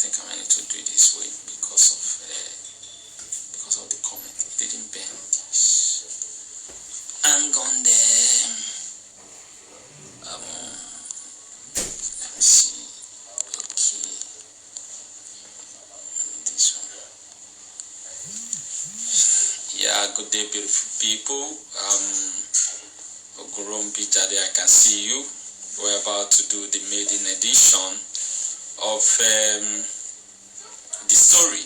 think I might need to do it this way because of the comment. It didn't bend. Hang on there. Let me see. Okay. This one. Yeah, good day, beautiful people. Ogurumbi Jade, I can see you. We're about to do the maiden edition of the story.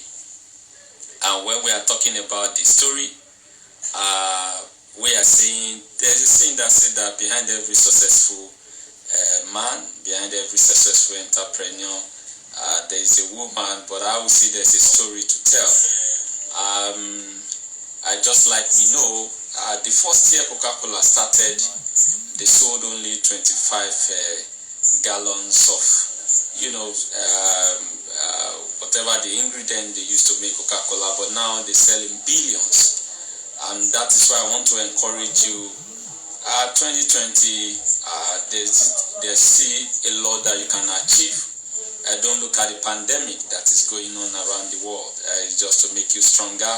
And when we are talking about the story, we are saying there's a saying that said that behind every successful man, behind every successful entrepreneur, there is a woman, but I would say there's a story to tell. Just like we know, the first year Coca-Cola started, they sold only 25 gallons of, whatever the ingredient they used to make Coca-Cola, but now they sell in billions. And that is why I want to encourage you. 2020, there's still a lot that you can achieve. Don't look at the pandemic that is going on around the world. It's just to make you stronger.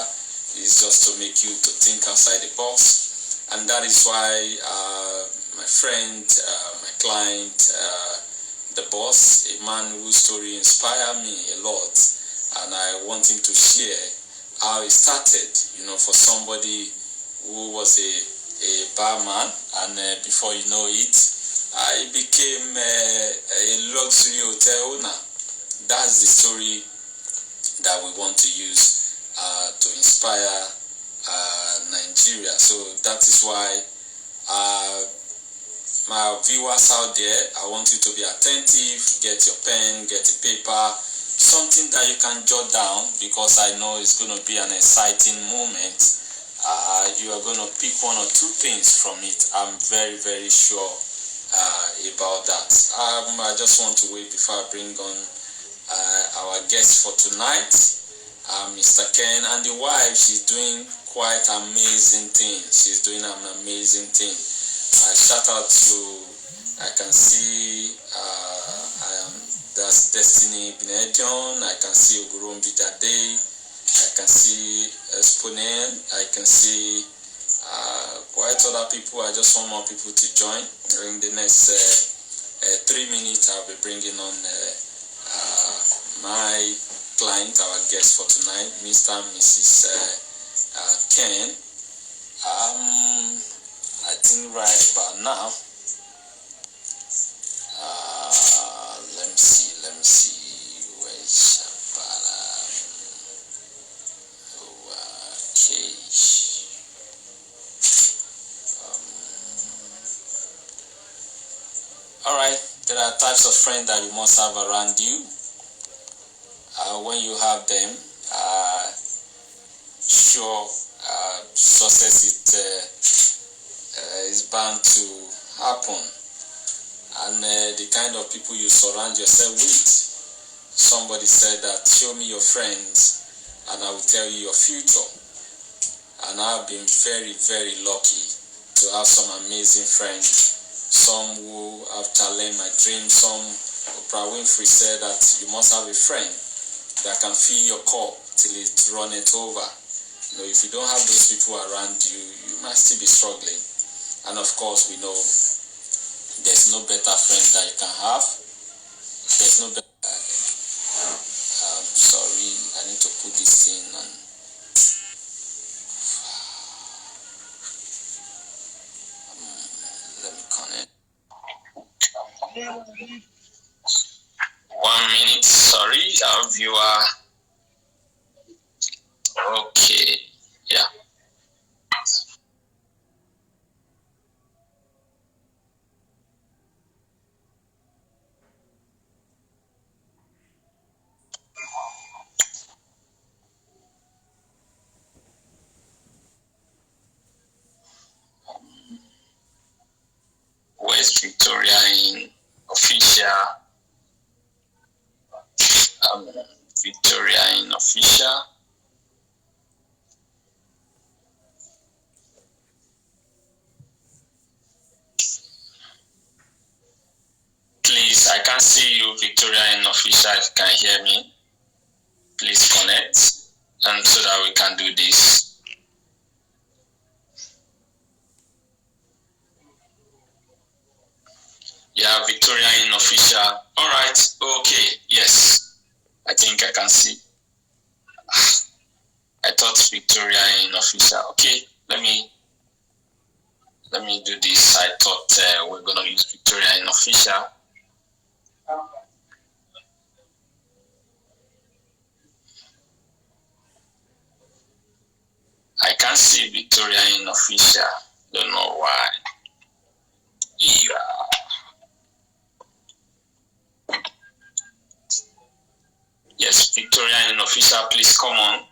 It's just to make you to think outside the box. And that is why my friend, my client, the boss, a man whose story inspired me a lot, and I want him to share how it started, for somebody who was a barman, and before you know it, I became a luxury hotel owner. That's the story that we want to use to inspire Nigeria. So that is why my viewers out there, I want you to be attentive. Get your pen, get a paper, something that you can jot down, because I know it's going to be an exciting moment. You are going to pick one or two things from it. I'm very, very sure about that. I just want to wait before I bring on our guest for tonight, Mr. Ken, and the wife. She's doing quite amazing thing. She's doing an amazing thing. Shout out to, I can see, that's Destiny Benedion, I can see Ogurumbi Jade, I can see Esponen, I can see quite other people. I just want more people to join. In the next 3 minutes, I'll be bringing on my client, our guest for tonight, Mr. and Mrs. Ken. I think right about now, let me see, where's Shabala? Okay. Alright, there are types of friends that you must have around you. When you have them, sure, success is bound to happen. And the kind of people you surround yourself with. Somebody said that, show me your friends and I will tell you your future. And I've been very, very lucky to have some amazing friends. Some who have challenged my dreams. Some, Oprah Winfrey said that you must have a friend that can fill your cup till it runneth over. If you don't have those people around you, you might still be struggling. And of course, we know there's no better friend that you can have. There's no better. Sorry, I need to put this in. Let me connect. 1 minute. Sorry, our viewer. Okay. Yeah. West Victoria in official. Victoria in official. Please, I can't see you, Victoria in official, if you can hear me. Please connect, and so that we can do this. Yeah, Victoria in official. All right. Okay. Yes. I think I can see. I thought Victoria in official. Okay. Let me do this. I thought we're gonna use Victoria in official. I can't see Victoria in official. Don't know why. Yeah. Yes, Victoria in official, please come on.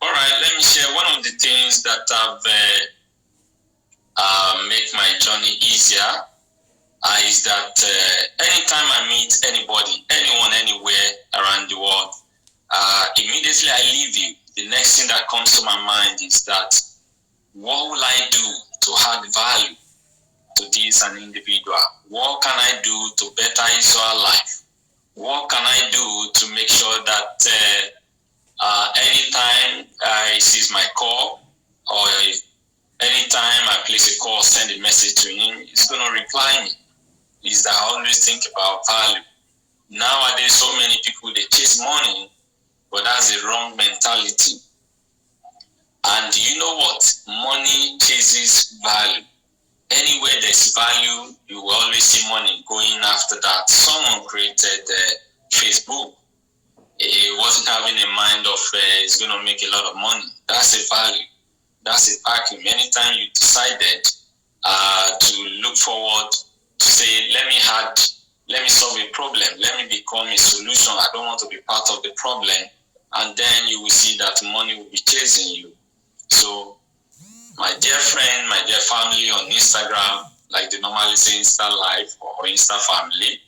All right, let me share one of the things that have made my journey easier is that anytime I meet anybody, anyone, anywhere around the world, immediately I leave you. The next thing that comes to my mind is that what will I do to add value to this an individual? What can I do to better his or her life? What can I do to make sure that anytime he sees my call, or anytime I place a call, send a message to him, he's going to reply me? Is that I always think about value. Nowadays, so many people, they chase money, but that's a wrong mentality. And you know what? Money chases value. Anywhere there's value, you will always see money going after that. Someone created Facebook. He wasn't having a mind of he's going to make a lot of money. That's a value. That's a vacuum. Anytime you decided to look forward to say, let me solve a problem, let me become a solution. I don't want to be part of the problem. And then you will see that money will be chasing you. So, my dear friend, my dear family on Instagram, like they normally say Insta Life or Insta Family,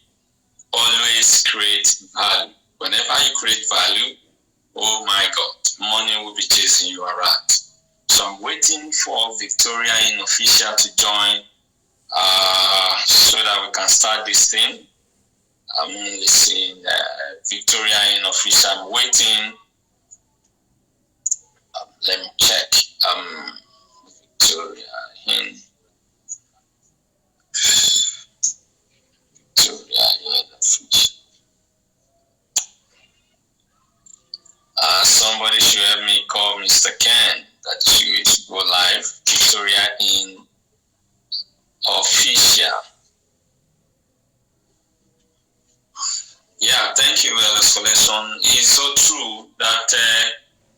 always create value. Whenever you create value, oh my God, money will be chasing you around. So I'm waiting for Victoria in official to join so that we can start this thing. I'm listening. Victoria in official, I'm waiting. Let me check. Victoria in official. Somebody should help me call Mr. Ken that she should go live. Victoria in official. Yeah, thank you, Selection. It's so true that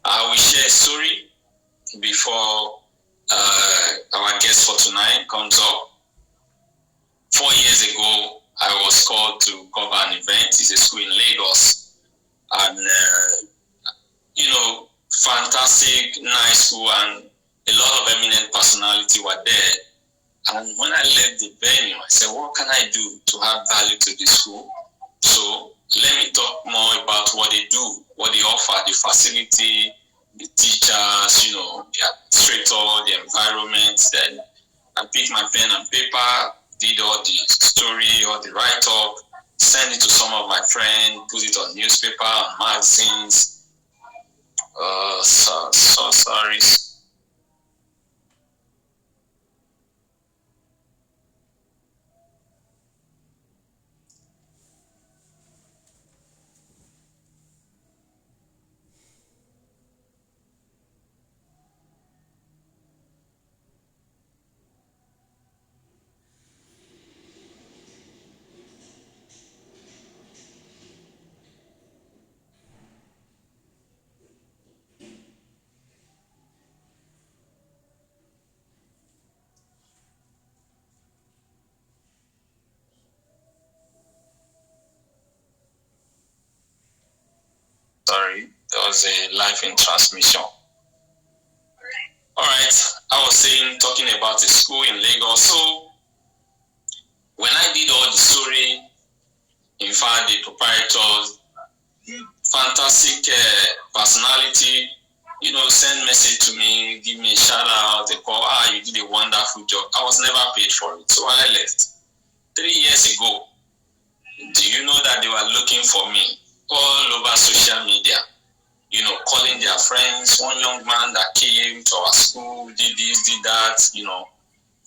I will share a story before our guest for tonight comes up. 4 years ago, I was called to cover an event. It's a school in Lagos. And, fantastic, nice school, and a lot of eminent personality were there. And when I left the venue, I said, what can I do to add value to the school? So let me talk more about what they do, what they offer, the facility, the teachers, the administrator, the environment. Then I picked my pen and paper, did all the story or the write-up, send it to some of my friends, put it on newspaper, on magazines. So sorry. Sorry, there was a live in transmission. All right, I was talking about a school in Lagos. So when I did all the story, in fact, the proprietors, fantastic personality, send message to me, give me a shout out, they call, you did a wonderful job. I was never paid for it, so I left. 3 years ago, do you know that they were looking for me all over social media? calling their friends. One young man that came to our school, did this, did that,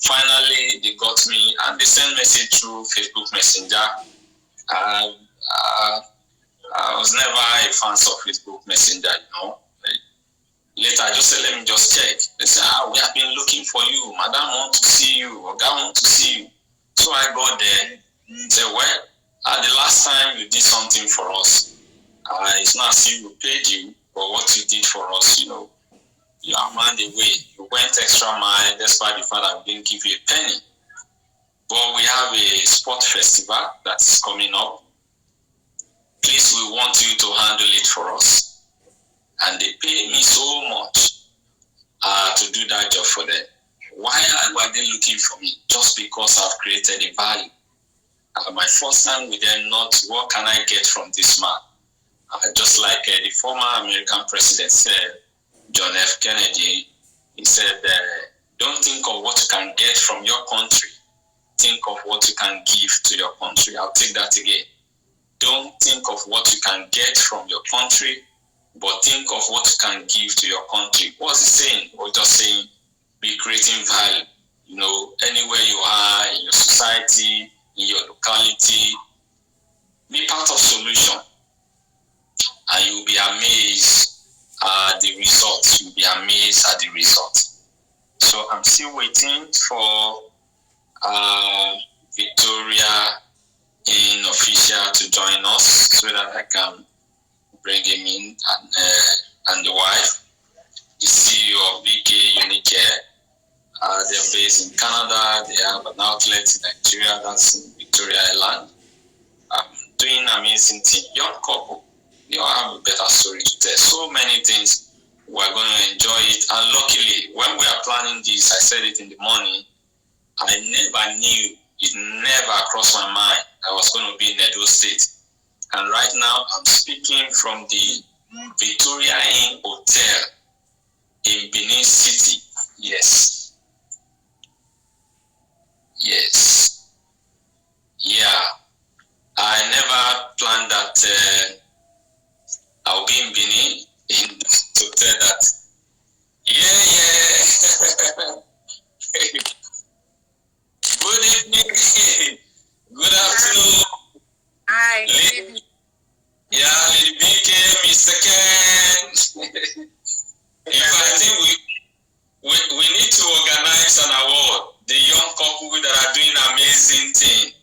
Finally, they got me and they sent message through Facebook Messenger. I was never a fan of Facebook Messenger, Later, I just said, let me just check. They said, we have been looking for you. Madam want to see you. Oga want to see you. So I got there. Said, well, the last time you did something for us, it's not as if we paid you, but what you did for us, you are man away. You went extra mile despite the fact that we didn't give you a penny. But we have a sport festival that is coming up. Please, we want you to handle it for us. And they pay me so much to do that job for them. Why were they looking for me? Just because I've created a value. My first time with them, not what can I get from this man? Just like the former American president said, John F. Kennedy, he said, don't think of what you can get from your country. Think of what you can give to your country. I'll take that again. Don't think of what you can get from your country, but think of what you can give to your country. What's he saying? Or just saying, be creating value. Anywhere you are, in your society, in your locality, be part of solution. And you'll be amazed at the results. You'll be amazed at the results. So I'm still waiting for Victoria in official to join us so that I can bring him in and the wife, the CEO of BK Unicare. They're based in Canada. They have an outlet in Nigeria, that's in Victoria Island. Doing amazing thing. Young couple, have a better story to tell. So many things. We're going to enjoy it. And luckily, when we are planning this, I said it in the morning, I never knew, it never crossed my mind I was going to be in Edo State. And right now, I'm speaking from the Victoria Inn Hotel in Benin-City. Yes. Yeah. I never planned that I'll be in Benin to tell that. Yeah. Good evening. Good afternoon. Hi. Good evening. Yeah, Lady BK, Mr. Ken. I think we need to organize an award. The young couple that are doing amazing thing,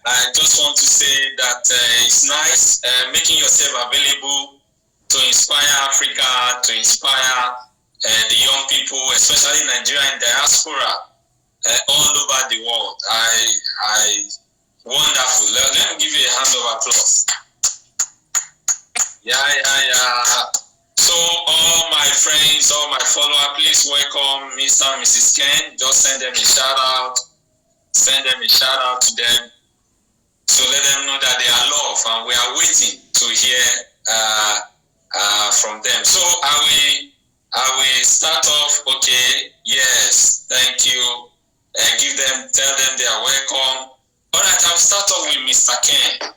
I just want to say that it's nice making yourself available to inspire Africa, to inspire the young people, especially Nigeria and diaspora all over the world. Wonderful. Let me give you a hand of applause. Yeah. So all my friends, all my followers, please welcome Mr. and Mrs. Ken. Just send them a shout out. Send them a shout out to them. So let them know that they are loved and we are waiting to hear from them. So I will start off. Okay. Yes. Thank you. Tell them they are welcome. All right. I'll start off with Mr. Ken.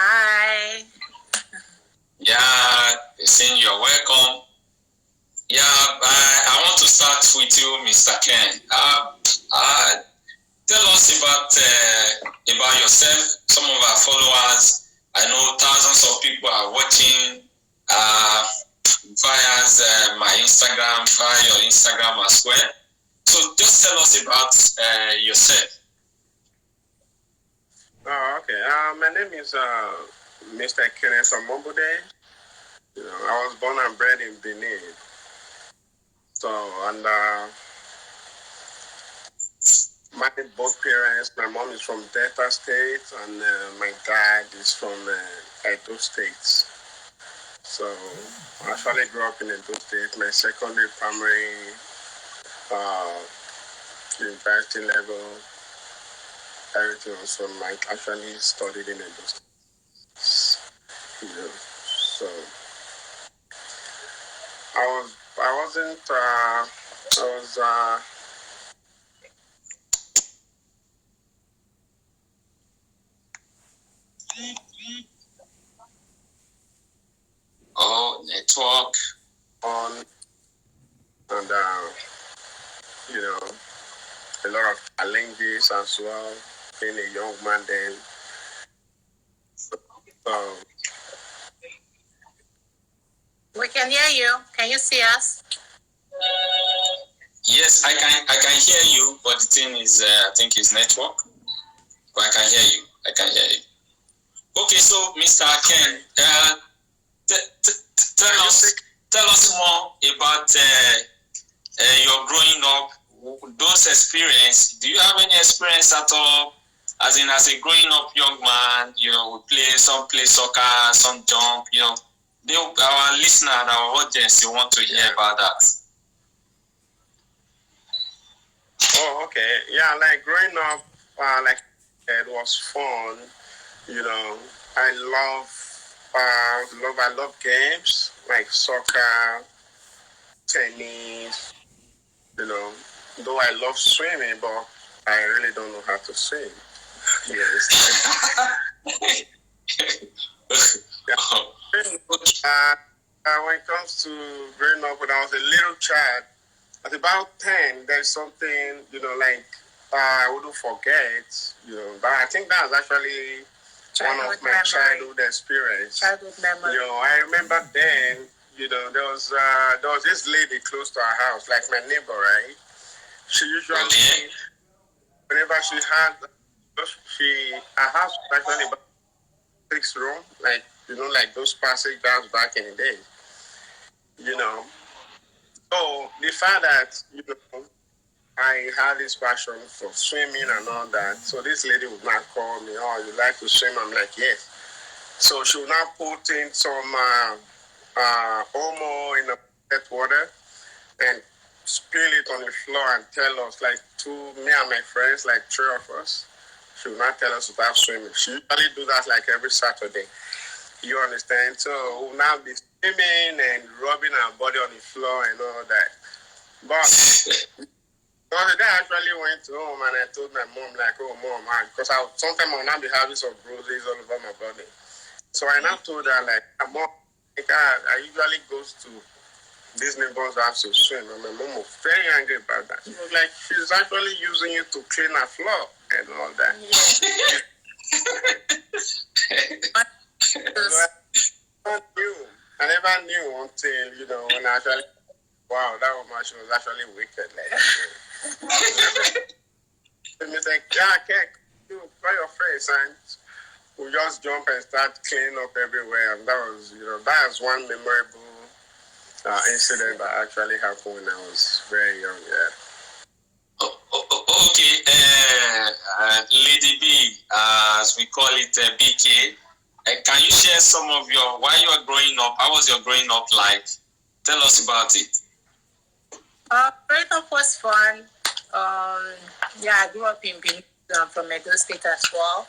Hi. Yeah, saying you're welcome. Yeah, I want to start with you, Mr. Ken. Tell us about yourself. Some of our followers, I know thousands of people are watching via my Instagram, via your Instagram as well. So just tell us about yourself. Oh, okay. My name is Mr. Kenneth Omobude. I was born and bred in Benin. So, and my both parents, my mom is from Delta State and my dad is from Edo State. So, I actually grew up in Edo State. My secondary, primary, university level, everything also, I actually studied in Edo State. So I days as well, being a young man then. So, we can hear you. Can you see us? Yes, I can hear you, but the thing is, I think it's network. But I can hear you. Okay, so Mr. Ken, tell us more about your growing up. Those experience. Do you have any experience at all? As a growing up young man, we some play soccer, some jump. Our listener and our audience, they want to hear about that. Oh, okay. Yeah, like growing up, it was fun. I love games like soccer, tennis. Though I love swimming, but I really don't know how to swim. Yes. When it comes to growing up, when I was a little child, at about 10, there's something, I wouldn't forget, but I think that's actually one of my childhood experience. Childhood memory. I remember then, there was this lady close to our house, like my neighbor, right? She usually, whenever she had, her house was actually about 6 rooms, like those passage down back in the day, So the fact that, I had this passion for swimming and all that, so this lady would not call me, oh, you like to swim? I'm like, yes. So she would not put in some Omo in the wet water and spill it on the floor and tell us, like me and my friends, like 3 of us, she would not tell us about swimming. She usually do that like every Saturday. You understand? So we'll now be swimming and rubbing our body on the floor and all that. But the other day I actually went home and I told my mom, like, oh, Mom, because sometimes I'll not be having some bruises all over my body. So I now told her, like, Mom, I usually goes to this neighbor's house to swim. And my mom was very angry about that. She was like, she's actually using it to clean her floor and all that. I never knew until, when I actually, wow, that woman, she was actually wicked. Like, and he's like, yeah, okay, you call your face, and we just jump and start cleaning up everywhere. And that was, that was one memorable incident that actually happened when I was very young. Yeah. Okay, Lady B, as we call it, BK. Can you share some of while you were growing up? How was your growing up like? Tell us about it. Growing up was fun. I grew up in Benin, from Edo State as well.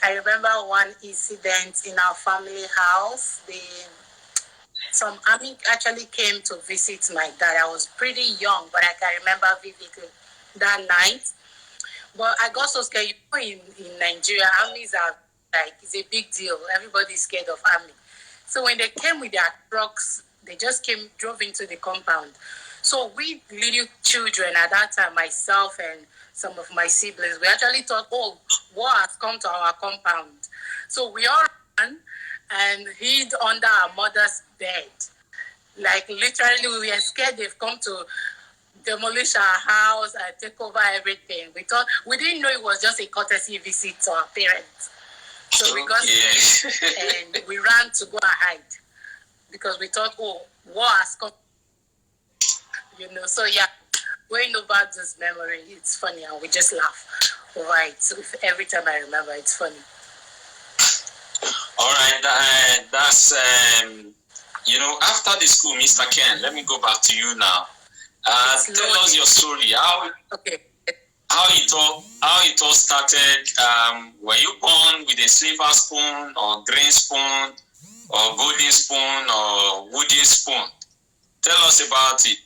I remember one incident in our family house. Some army actually came to visit my dad. I was pretty young, but I can remember vividly that night. But I got so scared. In Nigeria, armies are it's a big deal. Everybody's scared of army. So when they came with their trucks, they just drove into the compound. So we little children at that time, myself and some of my siblings, we actually thought, oh, war has come to our compound. So we all ran and hid under our mother's bed. Like literally, we were scared they've come to demolish our house and take over everything. We didn't know it was just a courtesy visit to our parents. So we got scared and we ran to go and hide because we thought, oh, war has come. So yeah, going over this memory, it's funny and we just laugh over it. So every time I remember, it's funny. All right, that's after the school, Mr. Ken, let me go back to you now. Tell us your story. How it all started. Were you born with a silver spoon or green spoon or golden spoon or wooden spoon? Tell us about it.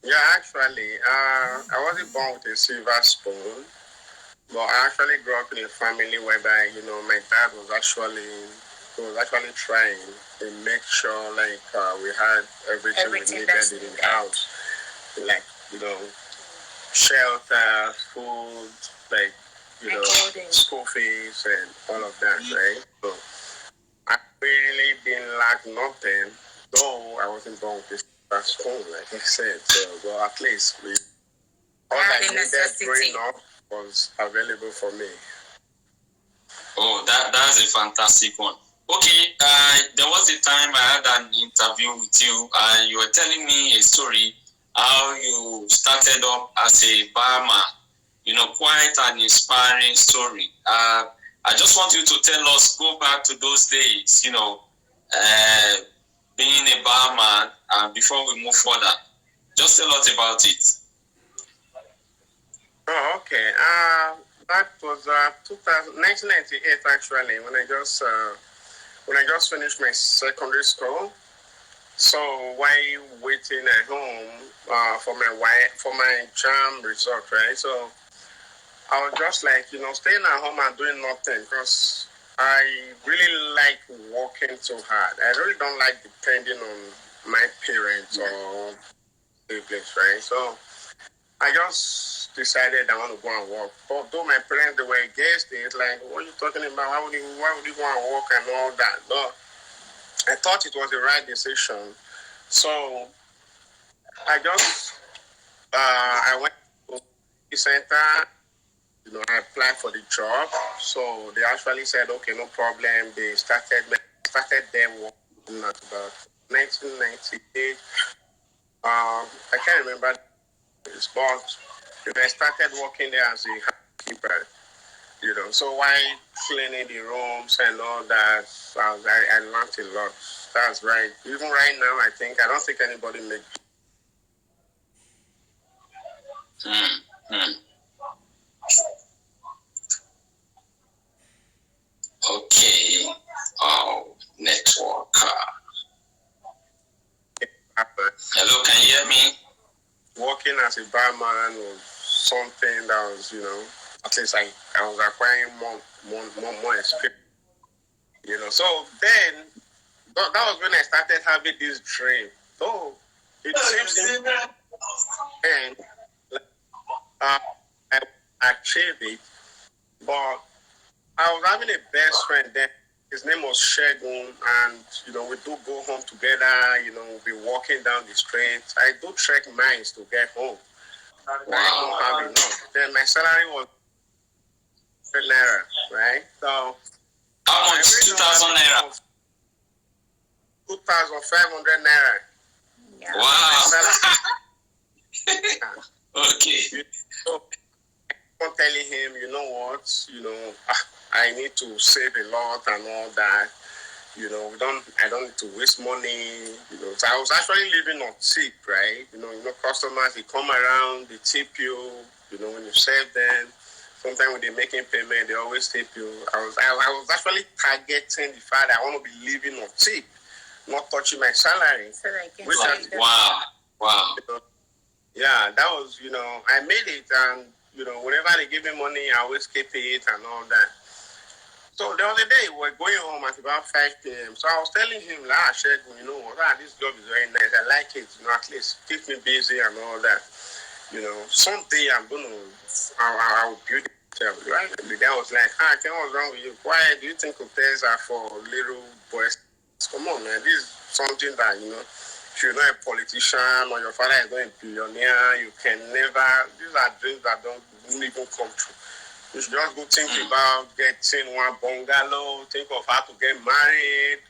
Yeah, actually, I wasn't born with a silver spoon, but I actually grew up in a family whereby, my dad was actually trying to make sure, we had everything we needed in the house. shelter, food, like, school fees and all of that, right? So I really didn't lack nothing, though I wasn't born with this school, like I said. So, well, at least all I needed growing up was available for me. Oh, that's a fantastic one. Okay, there was a time I had an interview with you, and you were telling me a story how you started up as a barman. You know, quite an inspiring story. I just want you to tell us, go back to those days, you know, being a barman, before we move further. Just tell us about it. Oh, okay. That was 1998 actually, when I just finished my secondary school. So while waiting at home for my JAM result, right? So I was just like, staying at home and doing nothing, because I really like working so hard. I really don't like depending on my parents or siblings, right? So I just decided I want to go and work. Although my parents, they were against it, like, what are you talking about? Why would you go and work and all that? But I thought it was the right decision. So I went to the center, I applied for the job. So they actually said, okay, no problem. They started their work at about 1998. I can't remember this, but I started working there as a housekeeper. So while cleaning the rooms and all that, I learned a lot. That's right. Even right now, I don't think anybody makes. Okay. Oh, network. Hello, can you hear me? Working as a barman was something that was, at least I was acquiring more experience. So then that was when I started having this dream. So it seems and I achieved it, but I was having a best friend then. His name was Shegun, and we do go home together. We'll be walking down the street. I do trek miles to get home. Wow. I don't have enough. Then my salary was naira, right? So how much? 2,000 naira. 2,500 naira. Yeah. Wow. Okay. So I'm telling him, you know what? I need to save a lot and all that. I don't need to waste money. So I was actually living on tip, right? Customers, they come around, they tip you. When you serve them, sometimes when they're making payment, they always tip you. I was actually targeting the fact that I want to be living on tip, not touching my salary. So wow. Yeah, that was, I made it, and whenever they give me money, I always keep it and all that. So the other day, we were going home at about 5 p.m. So I was telling him, Shegun, this job is very nice. I like it, at least keep me busy and all that. Someday I'll build it, right? The guy was like, what's wrong with you? Why do you think hotels are for little boys? Come on, man, this is something that, if you're not a politician or your father is not a billionaire, you can never, these are dreams that don't even come true. You should just go think about getting one bungalow, think of how to get married,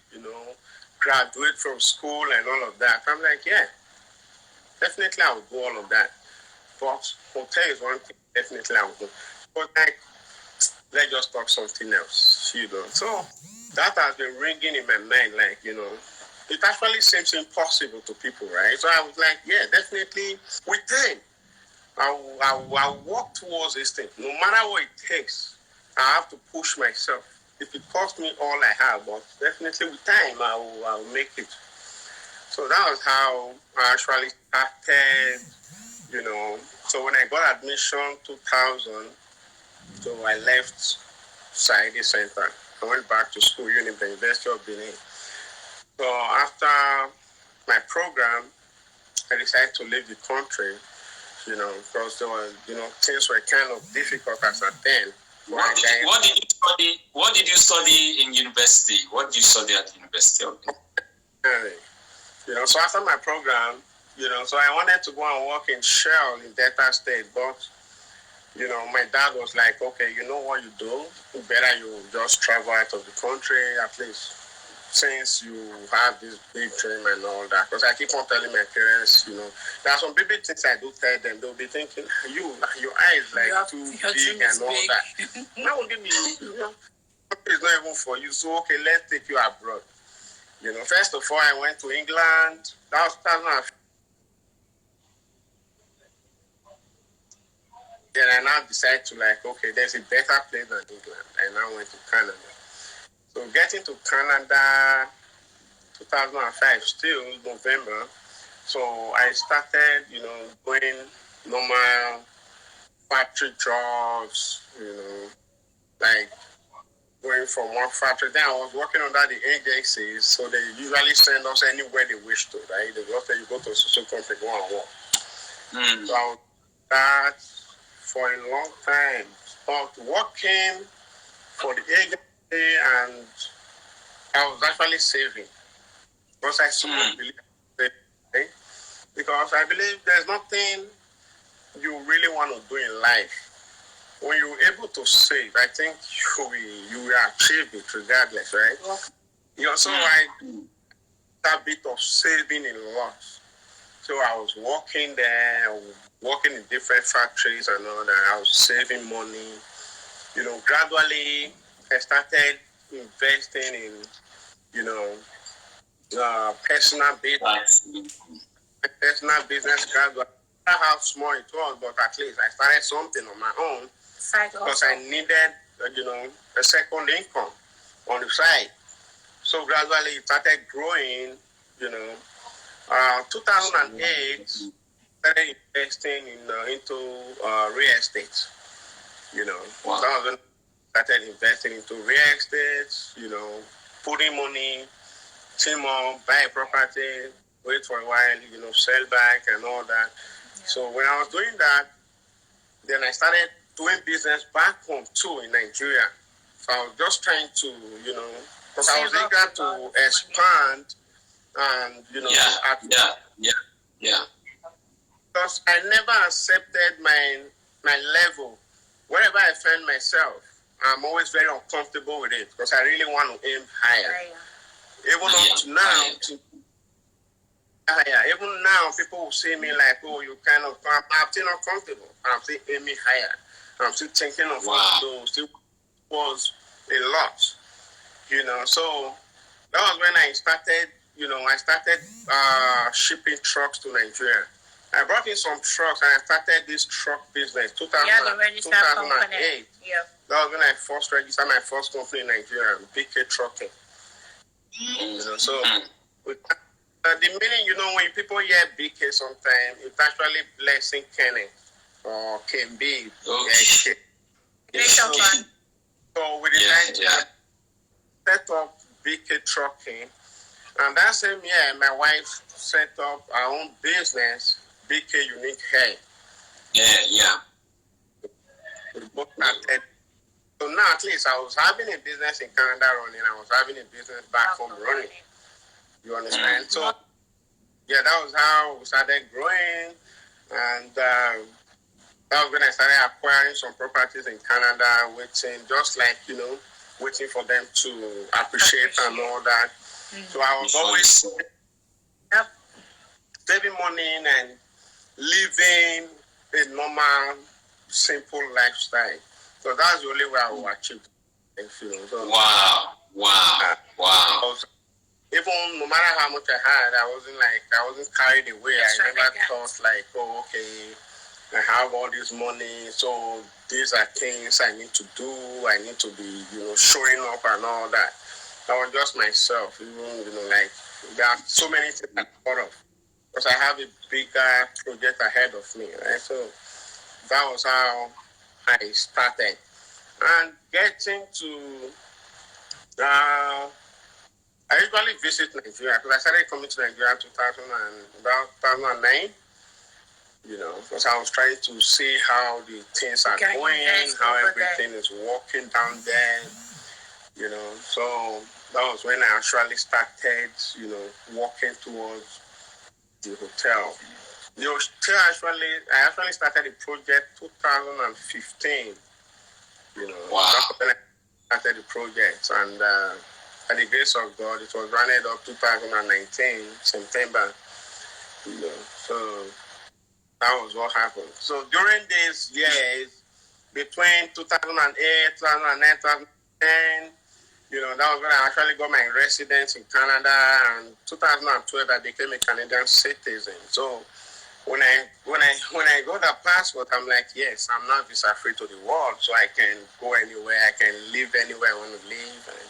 graduate from school and all of that. I'm like, yeah, definitely I would do all of that. But hotel is one thing, definitely I would do. But let's just talk something else, So that has been ringing in my mind, it actually seems impossible to people, right? So I was like, yeah, definitely with time. I'll walk towards this thing. No matter what it takes, I have to push myself. If it costs me all I have, but definitely with time, I'll make it. So that was how I actually started, So when I got admission 2000, so I left Saidi Center. I went back to school, the University of Benin. So after my program, I decided to leave the country. because there were, things were kind of difficult as at then. What did you study? What did you study in university? What did you study at the university? So after my program, so I wanted to go and work in Shell in Delta State, but my dad was like, okay, you know what you do? Better you just travel out of the country, at least since you have this big dream and all that. Because I keep on telling my parents, there are some baby things I do tell them. They'll be thinking, your eyes like too big and all that. That will give me, it's not even for you. So, okay, let's take you abroad. First of all, I went to England. That was 2005. Then I now decided to okay, there's a better place than England. I now went to Canada. So getting to Canada, 2005, still November. So I started, going normal factory jobs, like going from one factory. Then I was working under the agencies, so they usually send us anywhere they wish to, right? They go say you go to a social country, go and work. So I was that for a long time, but working for the agency, and I was actually saving because I strongly believe in saving, because I believe there's nothing you really want to do in life. When you're able to save, I think you will achieve it regardless, right? So I that bit of saving a lot. So I was working there, working in different factories and all that. I was saving money. Gradually I started investing in, personal business gradually. I don't know how small it was, but at least I started something on my own because I needed, a second income on the side. So gradually it started growing, 2008, started investing into real estate, Wow. So I was started investing into real estate, putting money, team up, buy a property, wait for a while, sell back and all that. Yeah. So when I was doing that, then I started doing business back home too in Nigeria. So I was just trying to, because I was eager to expand and, Yeah. Because I never accepted my level. Wherever I find myself, I'm always very uncomfortable with it because I really want to aim higher. Even up to now, even now, people will see me like, oh, you kind of, I'm still not comfortable. I'm still aiming higher. I'm still thinking of what to do. Still was a lot, So that was when I started, shipping trucks to Nigeria. I brought in some trucks and I started this truck business 2008. Yeah. That was when I first registered my first company in Nigeria, BK Trucking. So the meaning, when people hear BK sometimes, it's actually Blessing Kenneth or KB. Okay. So we decided to set up BK Trucking. And that same year, my wife set up our own business, BK Unique Hair. Yeah. We both started. So now at least I was having a business in Canada running. I was having a business back home running. You understand? So that was how we started growing. And that was when I started acquiring some properties in Canada, waiting for them to appreciate and all that. So I was always saving money and living a normal, simple lifestyle. So that's the only way I will achieve it. So, Wow. Even no matter how much I had, I wasn't carried away. I never thought like, oh, okay, I have all this money, so these are things I need to do. I need to be, showing up and all that. I was just myself, there are so many things I thought of. Because I have a bigger project ahead of me, right? So that was how I started. And getting to, I usually visit Nigeria because I started coming to Nigeria in 2009. because I was trying to see how the things are going, how everything is working down there, So that was when I actually started, working towards the hotel. The hotel I actually started the project 2015, Wow. That's when I started the project, and by the grace of God, it was running up 2019, September, so that was what happened. So during these years, between 2008, 2009, 2010, that was when I actually got my residence in Canada, and 2012 I became a Canadian citizen. So when I got that passport, I'm like, yes, I'm not visa free to the world, so I can go anywhere, I can live anywhere I want to live. And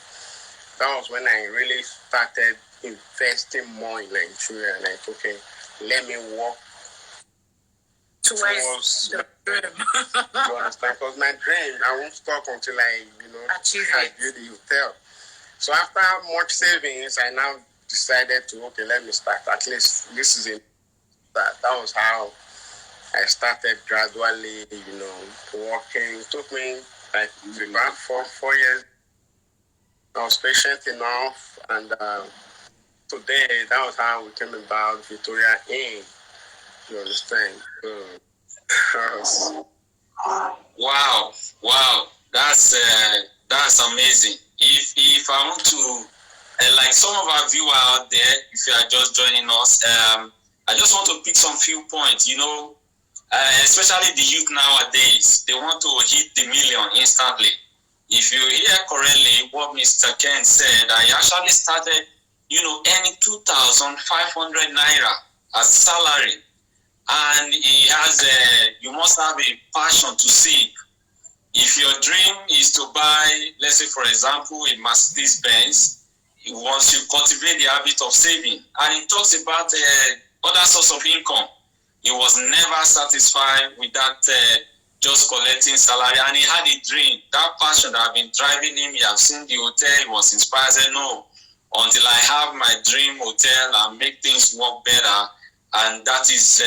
that was when I really started investing more in Nigeria. Like, okay, let me work towards the dream. You understand? Because my dream, I won't stop until I, achieve build the hotel. So after much savings, I now decided to, okay, let me start. At least this is it. That was how I started gradually, working. It took me like about 4 years. I was patient enough, and today that was how we came about Victoria Inn. You understand? Wow, that's amazing. If I want to, like some of our viewers out there, if you are just joining us, I just want to pick some few points. Especially the youth nowadays, they want to hit the million instantly. If you hear correctly what Mr. Ken said, I actually started, earning 2,500 naira as salary. And he has you must have a passion to save. If your dream is to buy, let's say for example, a Mercedes Benz, once you cultivate the habit of saving, and he talks about other source of income, he was never satisfied with that just collecting salary, and he had a dream, that passion that had been driving him. He had seen the hotel, he was inspired, said, no, until I have my dream hotel and make things work better. And that is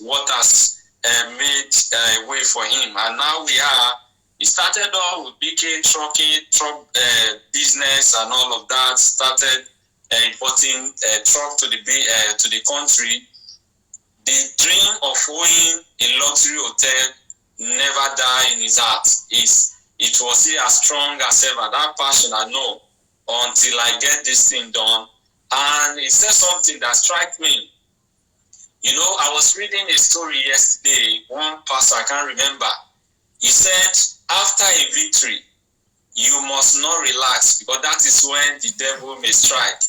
what has made a way for him. And now he started off with BK truck business and all of that, started importing truck to the country. The dream of owning a luxury hotel never died in his heart. It was still as strong as ever. That passion, I know, until I get this thing done. And he said something that struck me. I was reading a story yesterday. One pastor, I can't remember. He said, after a victory, you must not relax, because that is when the devil may strike.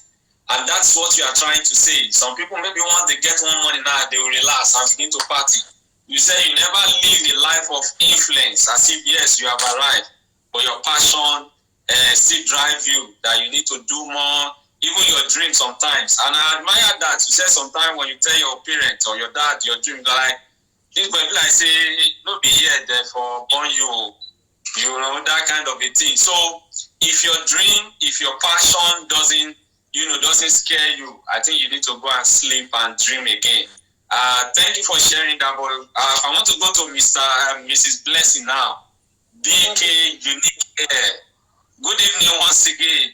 And that's what you are trying to say. Some people, maybe once they get one money now, they will relax and begin to party. You say you never live a life of influence, as if, yes, you have arrived, but your passion still drive you, that you need to do more. Even your dream sometimes. And I admire that. You say sometimes when you tell your parents or your dad your dream, they're like, this people like say, no be here, therefore born you, that kind of a thing. So if your dream, if your passion doesn't scare you, I think you need to go and sleep and dream again. Thank you for sharing that, but I want to go to Mrs. Blessing now. BK Unique Air. Good evening once again.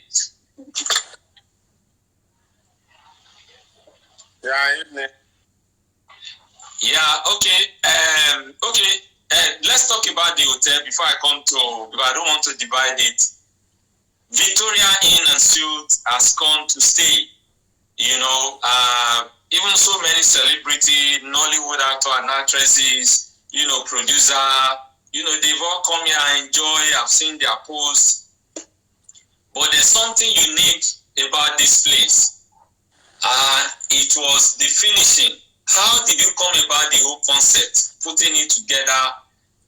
Yeah, okay. Let's talk about the hotel before I come to, because I don't want to divide it. Victoria Inn and Suites has come to stay. Even so many celebrity, Nollywood actor and actresses, producer, they've all come here and enjoy. I've seen their posts. But there's something unique about this place. It was the finishing. How did you come about the whole concept, putting it together?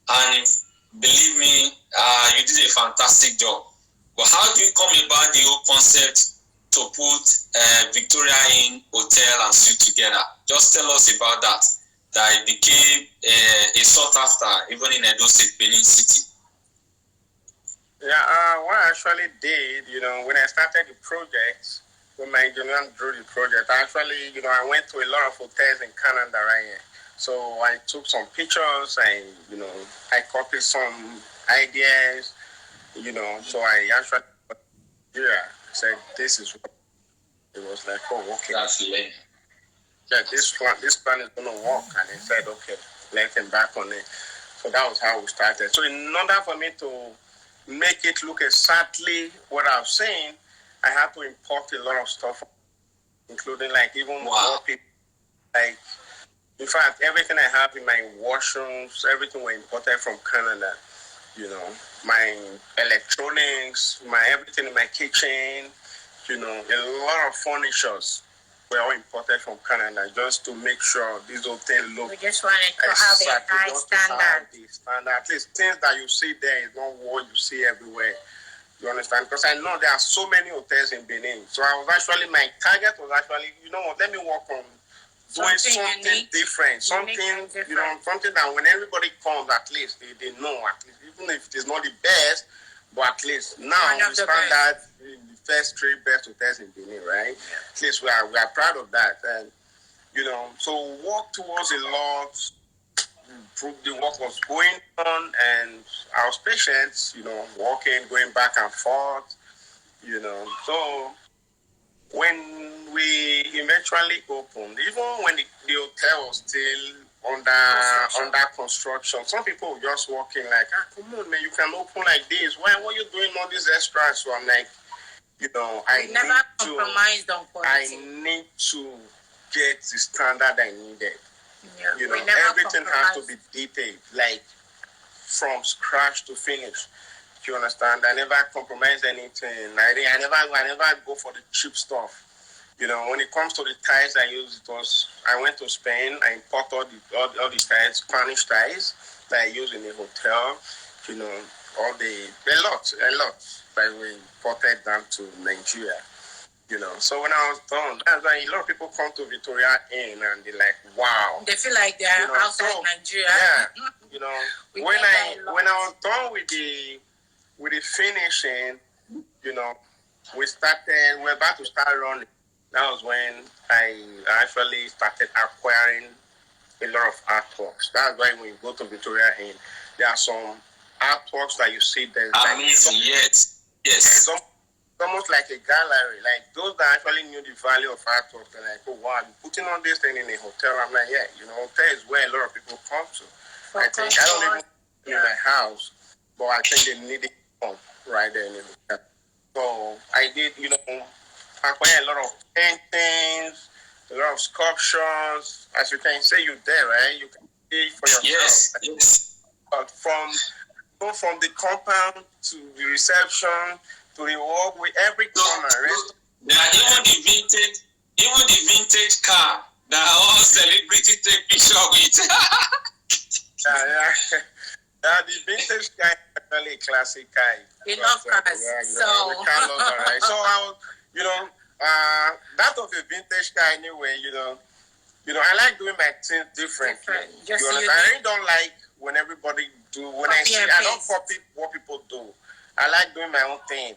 And believe me, you did a fantastic job. But how do you come about the whole concept to put Victoria Inn Hotel and Suite together? Just tell us about that. That it became a sought after, even in Edo State, Benin-City. Yeah, what I actually did, when I started the project, when my engineer drew the project. Actually, I went to a lot of hotels in Canada right here. So I took some pictures and, I copied some ideas, so I actually, said, this is what it was like. Oh, okay. That's lame. Yeah, this plan is going to work. And he said, okay, let's embark on it. So that was how we started. So in order for me to make it look exactly what I was saying, I had to import a lot of stuff, including like even more people. Like, in fact, everything I have in my washrooms, everything were imported from Canada. My electronics, everything in my kitchen, a lot of furnitures were all imported from Canada just to make sure this hotel look. We just wanted to have a high standard. At least things that you see there is not what you see everywhere. You understand? Because I know there are so many hotels in Benin. So my target was actually, let me work on doing something different. Something that when everybody comes, at least they know, at least, even if it is not the best, but at least now we stand that the first 3 best hotels in Benin, right? Yeah. At least we are proud of that. And, so work towards a lot. The work was going on, and I was patient, walking, going back and forth, So when we eventually opened, even when the hotel was still under construction, some people were just walking like, come on, man, you can open like this. Why are you doing all these extras? So I'm like, I never compromised on quality. I need to get the standard I needed. Yeah, everything has to be detailed, like from scratch to finish. You understand? I never compromise anything. I never go for the cheap stuff. When it comes to the ties I use, I went to Spain. I imported all the ties, Spanish ties that I use in the hotel. A lot that we imported them to Nigeria. So when I was done, that's why a lot of people come to Victoria Inn and they're like, wow. They feel like they're outside Nigeria. Yeah. When I was done with the finishing, we're about to start running. That was when I actually started acquiring a lot of artworks. That's why when you go to Victoria Inn, there are some artworks that you see there. Amazing, yes. It's almost like a gallery. Like those that actually knew the value of artwork, they're like, oh wow, you're putting all this thing in a hotel. I'm like, yeah, hotel is where a lot of people come to. I don't even in my house, but I think they need it right there in the hotel. So I did, acquire a lot of paintings, a lot of sculptures. As you can say, you're there, right? You can see for yourself. Yes. But from the compound to the reception to the walk with every corner, right? There are even the vintage car that all celebrities take picture with. Yeah, the vintage car is actually a classic car. We love cars. So I was, that of a vintage car anyway, I like doing my things differently. I really don't like when everybody do, I don't copy what people do. I like doing my own thing.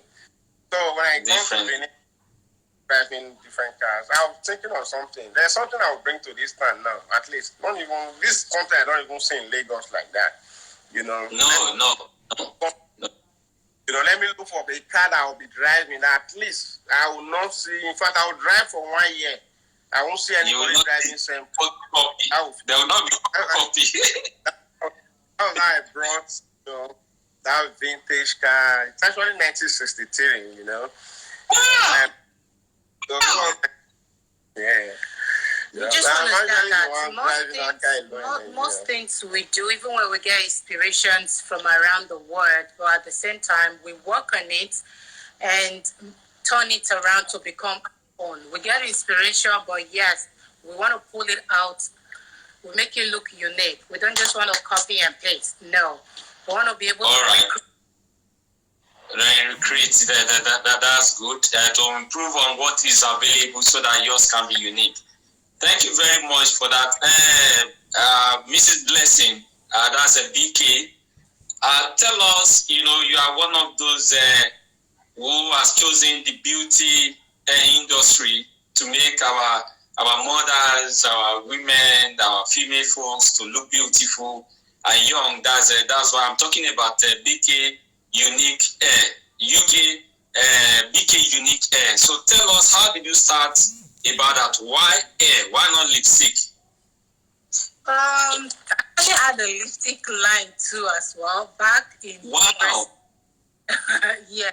So when I go to Benin, driving different cars, I was thinking of something. There's something I will bring to this town now, at least. This something I don't even see in Lagos like that. No. Let me look for a car that I will be driving. At least I will not see. In fact, I will drive for 1 year. I won't see anybody driving same. There will not be copy. I brought that vintage car. It's actually 1963. Yeah. You just understand that most things we do, even when we get inspirations from around the world, but at the same time, we work on it and turn it around to become our own. We get inspiration, but yes, we want to pull it out. We make it look unique. We don't just want to copy and paste. No. We want to be able to recreate. That's good. To improve on what is available so that yours can be unique. Thank you very much for that. Mrs. Blessing, that's a BK. Tell us, you are one of those who has chosen the beauty industry to make our mothers, our women, our female folks to look beautiful and young. That's why I'm talking about BK Unique Hair, UK BK Unique Hair. So tell us, how did you start about that? Why hair? Why not lipstick? I actually had a lipstick line too as well back in. Wow. Yeah,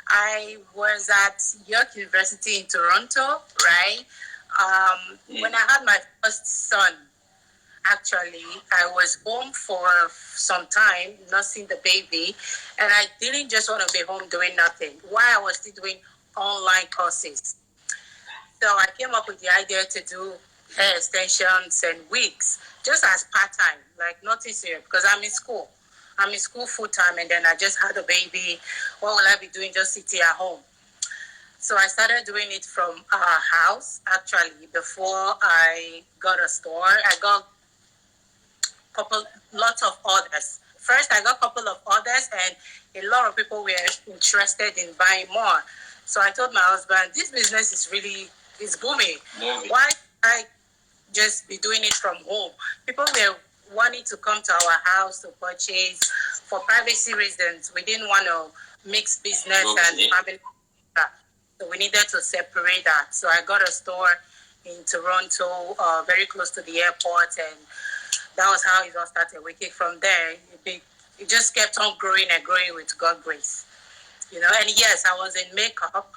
I was at York University in Toronto, right? When I had my first son, actually, I was home for some time, nursing the baby, and I didn't just want to be home doing nothing. While I was still doing online courses. So I came up with the idea to do hair extensions and wigs, just as part-time, like nothing serious, because I'm in school. I'm in school full-time, and then I just had a baby. What will I be doing just sitting at home? So I started doing it from our house, actually, before I got a store. I got lots of orders. First, I got a couple of orders, and a lot of people were interested in buying more. So I told my husband, this business is booming. Why I just be doing it from home? People were wanting to come to our house to purchase for privacy reasons. We didn't want to mix business and family. So we needed to separate that. So I got a store in Toronto, very close to the airport, and that was how it all started. We came from there. It just kept on growing and growing with God's grace. And yes, I was in makeup,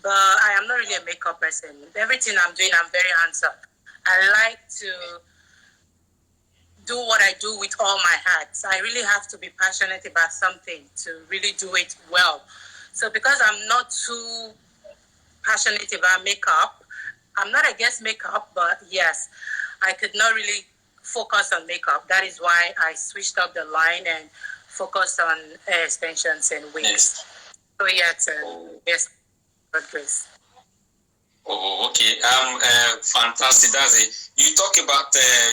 but I am not really a makeup person. Everything I'm doing, I'm very hands-on. I like to do what I do with all my heart. I really have to be passionate about something to really do it well. So because I'm not too passionate about makeup, I'm not against makeup, but yes, I could not really focus on makeup. That is why I switched up the line and focused on hair extensions and wigs. Yes. So yes, God grace. Oh, okay. Fantastic. That's it. You talk about